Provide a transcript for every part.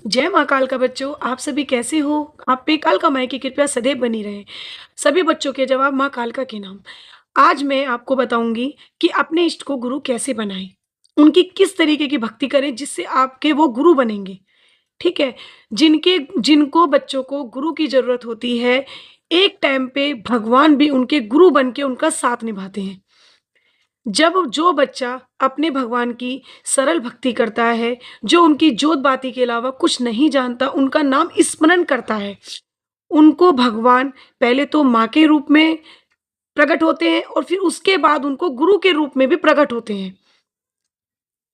जय माँ काल का बच्चों, आप सभी कैसे हो? आप पे काल कमाई की कृपया सदैव बनी रहे। सभी बच्चों के जवाब माँ कालका के नाम। आज मैं आपको बताऊंगी कि अपने इष्ट को गुरु कैसे बनाएं, उनकी किस तरीके की भक्ति करें जिससे आपके वो गुरु बनेंगे। ठीक है। जिनके जिनको बच्चों को गुरु की जरूरत होती है, एक टाइम पे भगवान भी उनके गुरु बन के उनका साथ निभाते हैं। जब जो बच्चा अपने भगवान की सरल भक्ति करता है, जो उनकी जोत बाती के अलावा कुछ नहीं जानता, उनका नाम स्मरण करता है, उनको भगवान पहले तो माँ के रूप में प्रकट होते हैं और फिर उसके बाद उनको गुरु के रूप में भी प्रकट होते हैं।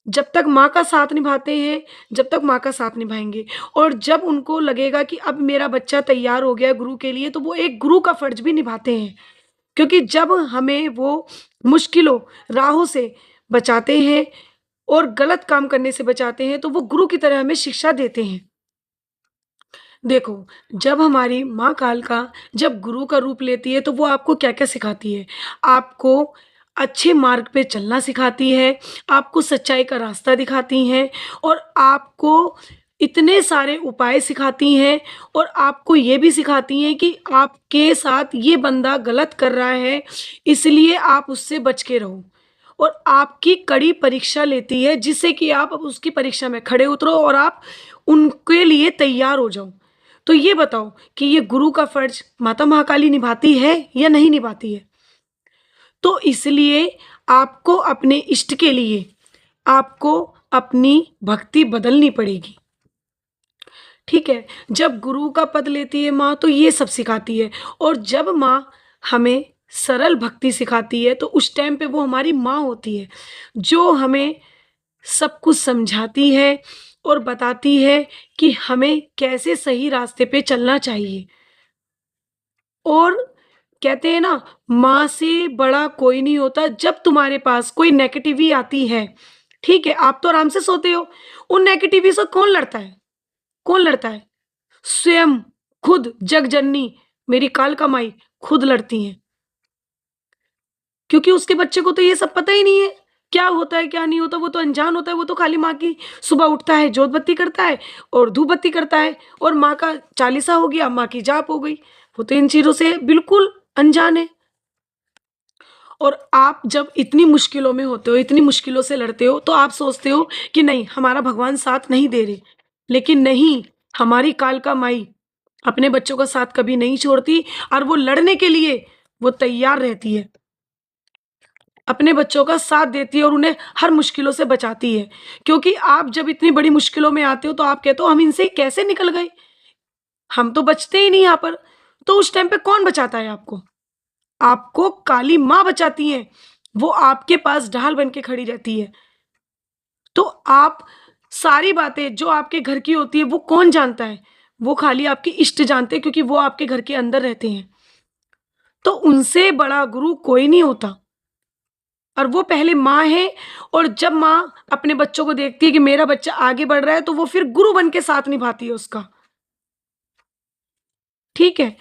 जब तक माँ का साथ निभाते हैं, जब तक माँ का साथ निभाएँगे, और जब उनको लगेगा कि अब मेरा बच्चा तैयार हो गया है गुरु के लिए, तो वो एक गुरु का फर्ज भी निभाते हैं। क्योंकि जब हमें वो मुश्किलों, राहों से बचाते हैं और गलत काम करने से बचाते हैं, तो वो गुरु की तरह हमें शिक्षा देते हैं। देखो, जब हमारी माँ कालका जब गुरु का रूप लेती है, तो वो आपको क्या-क्या सिखाती है? आपको अच्छे मार्ग पे चलना सिखाती है, आपको सच्चाई का रास्ता दिखाती हैं और आपको इतने सारे उपाय सिखाती हैं, और आपको ये भी सिखाती हैं कि आपके साथ ये बंदा गलत कर रहा है, इसलिए आप उससे बच के रहो। और आपकी कड़ी परीक्षा लेती है, जिससे कि आप अब उसकी परीक्षा में खड़े उतरो और आप उनके लिए तैयार हो जाओ। तो ये बताओ कि ये गुरु का फर्ज माता महाकाली निभाती है या नहीं निभाती है? तो इसलिए आपको अपने इष्ट के लिए आपको अपनी भक्ति बदलनी पड़ेगी। ठीक है। जब गुरु का पद लेती है माँ, तो ये सब सिखाती है, और जब माँ हमें सरल भक्ति सिखाती है, तो उस टाइम पे वो हमारी माँ होती है, जो हमें सब कुछ समझाती है और बताती है कि हमें कैसे सही रास्ते पे चलना चाहिए। और कहते हैं ना, माँ से बड़ा कोई नहीं होता। जब तुम्हारे पास कोई नेगेटिविटी आती है, ठीक है, आप तो आराम से सोते हो, उन नेगेटिविटी से कौन लड़ता है? कौन लड़ता है? स्वयं, खुद जगजननी मेरी कालका माई खुद लड़ती हैं। क्योंकि उसके बच्चे को तो ये सब पता ही नहीं है, क्या होता है, क्या नहीं होता, वो तो अनजान होता है। वो तो खाली माँ की सुबह उठता है, जोत बत्ती करता है और धूप बत्ती करता है, और माँ का चालीसा हो गया, माँ की जाप हो गई। वो तो इन चीज़ों से बिल्कुल अनजान है। और आप जब इतनी मुश्किलों में होते हो, इतनी मुश्किलों से लड़ते हो, तो आप सोचते हो कि नहीं, हमारा भगवान साथ नहीं दे रहे। लेकिन नहीं, हमारी कालका माई अपने बच्चों का साथ कभी नहीं छोड़ती, और वो लड़ने के लिए वो तैयार रहती है। अपने बच्चों का साथ देती है और उन्हें हर मुश्किलों से बचाती है। क्योंकि आप जब इतनी बड़ी मुश्किलों में आते हो, तो आप कहते हो हम इनसे कैसे निकल गए? हम तो बचते ही नहीं यहाँ पर। तो उस टाइम पे कौन बचाता है आपको? आपको काली माँ बचाती हैं। वो आपके पास ढाल बन के खड़ी रहती है। तो आप सारी बातें जो आपके घर की होती है, वो कौन जानता है? वो खाली आपके इष्ट जानते हैं, क्योंकि वो आपके घर के अंदर रहते हैं। तो उनसे बड़ा गुरु कोई नहीं होता। और वो पहले माँ है, और जब माँ अपने बच्चों को देखती है कि मेरा बच्चा आगे बढ़ रहा है, तो वो फिर गुरु बन के साथ निभाती है उसका। ठीक है।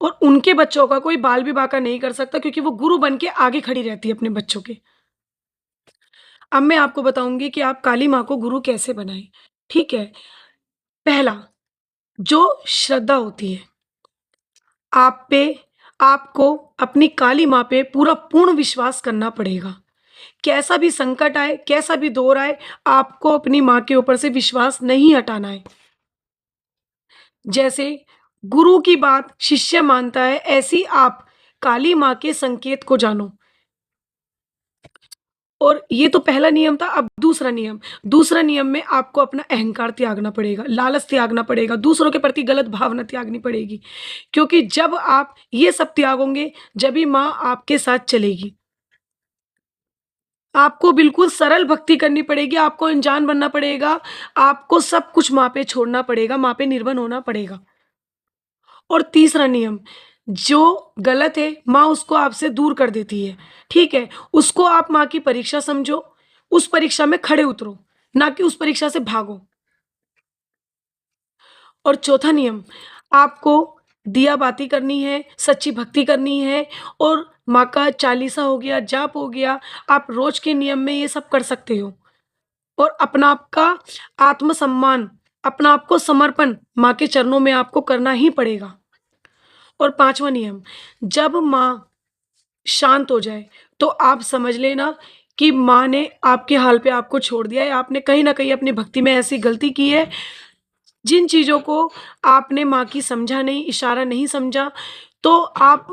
और उनके बच्चों का कोई बाल भी बांका नहीं कर सकता, क्योंकि वो गुरु बन के आगे खड़ी रहती है अपने बच्चों के। अब मैं आपको बताऊंगी कि आप काली माँ को गुरु कैसे बनाएं। ठीक है। पहला, जो श्रद्धा होती है आप पे, आपको अपनी काली माँ पे पूरा पूर्ण विश्वास करना पड़ेगा। कैसा भी संकट आए, कैसा भी दौर आए, आपको अपनी माँ के ऊपर से विश्वास नहीं हटाना है। जैसे गुरु की बात शिष्य मानता है, ऐसी आप काली माँ के संकेत को जानो। और ये तो पहला नियम था। अब दूसरा नियम में आपको अपना अहंकार त्यागना पड़ेगा, लालच त्यागना पड़ेगा, दूसरों के प्रति गलत भावना त्यागनी पड़ेगी। क्योंकि जब आप ये सब त्यागोगे, जब ही माँ आपके साथ चलेगी। आपको बिल्कुल सरल भक्ति करनी पड़ेगी, आपको अनजान बनना पड़ेगा, आपको सब कुछ माँ पे छोड़ना पड़ेगा, माँ पे निर्भर होना पड़ेगा। और तीसरा नियम, जो गलत है माँ उसको आपसे दूर कर देती है। ठीक है। उसको आप माँ की परीक्षा समझो, उस परीक्षा में खड़े उतरो, ना कि उस परीक्षा से भागो। और चौथा नियम, आपको दिया बाती करनी है, सच्ची भक्ति करनी है, और माँ का चालीसा हो गया, जाप हो गया, आप रोज के नियम में ये सब कर सकते हो। और अपना आपका आत्मसम्मान अपना आपको समर्पण माँ के चरणों में आपको करना ही पड़ेगा। और 5वां नियम, जब माँ शांत हो जाए, तो आप समझ लेना कि माँ ने आपके हाल पे आपको छोड़ दिया है। आपने कहीं न कहीं अपनी भक्ति में ऐसी गलती की है, जिन चीज़ों को आपने माँ की समझा नहीं, इशारा नहीं समझा, तो आप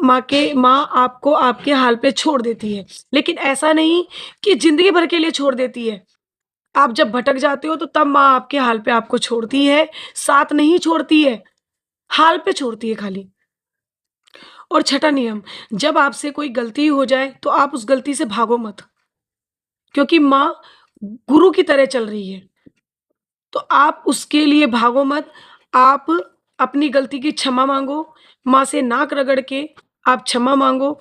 माँ आपको आपके हाल पे छोड़ देती है। लेकिन ऐसा नहीं कि ज़िंदगी भर के लिए छोड़ देती है। आप जब भटक जाते हो, तो तब माँ आपके हाल पे आपको छोड़ती है, साथ नहीं छोड़ती है, हाल पे छोड़ती है खाली। और छठा नियम, जब आपसे कोई गलती हो जाए, तो आप उस गलती से भागो मत, क्योंकि माँ गुरु की तरह चल रही है। तो आप उसके लिए भागो मत, आप अपनी गलती की क्षमा माँगो, माँ से नाक रगड़ के आप क्षमा माँगो,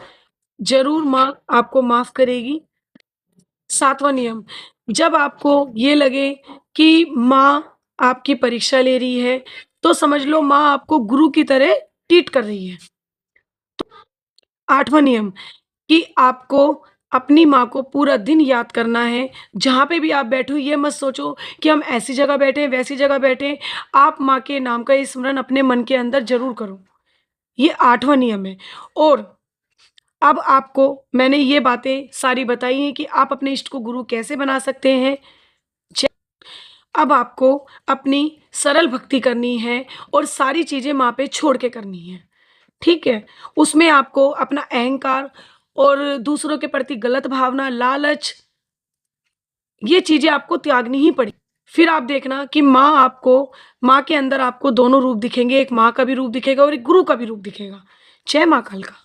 ज़रूर माँ आपको माफ़ करेगी। 7वां नियम, जब आपको ये लगे कि माँ आपकी परीक्षा ले रही है, तो समझ लो माँ आपको गुरु की तरह ट्रीट कर रही है। 8वां नियम, कि आपको अपनी माँ को पूरा दिन याद करना है। जहाँ पे भी आप बैठे हो, ये मत सोचो कि हम ऐसी जगह बैठे हैं, वैसी जगह बैठे हैं। आप माँ के नाम का स्मरण अपने मन के अंदर ज़रूर करो। ये 8वां नियम है। और अब आपको मैंने ये बातें सारी बताई हैं कि आप अपने इष्ट को गुरु कैसे बना सकते हैं। च अब आपको अपनी सरल भक्ति करनी है और सारी चीज़ें माँ पे छोड़ के करनी है। ठीक है? उसमें आपको अपना अहंकार और दूसरों के प्रति गलत भावना, लालच, ये चीज़ें आपको त्यागनी ही पड़ी। फिर आप देखना कि माँ के अंदर आपको दोनों रूप दिखेंगे, एक माँ का भी रूप दिखेगा और एक गुरु का भी रूप दिखेगा। जय माँ कालका।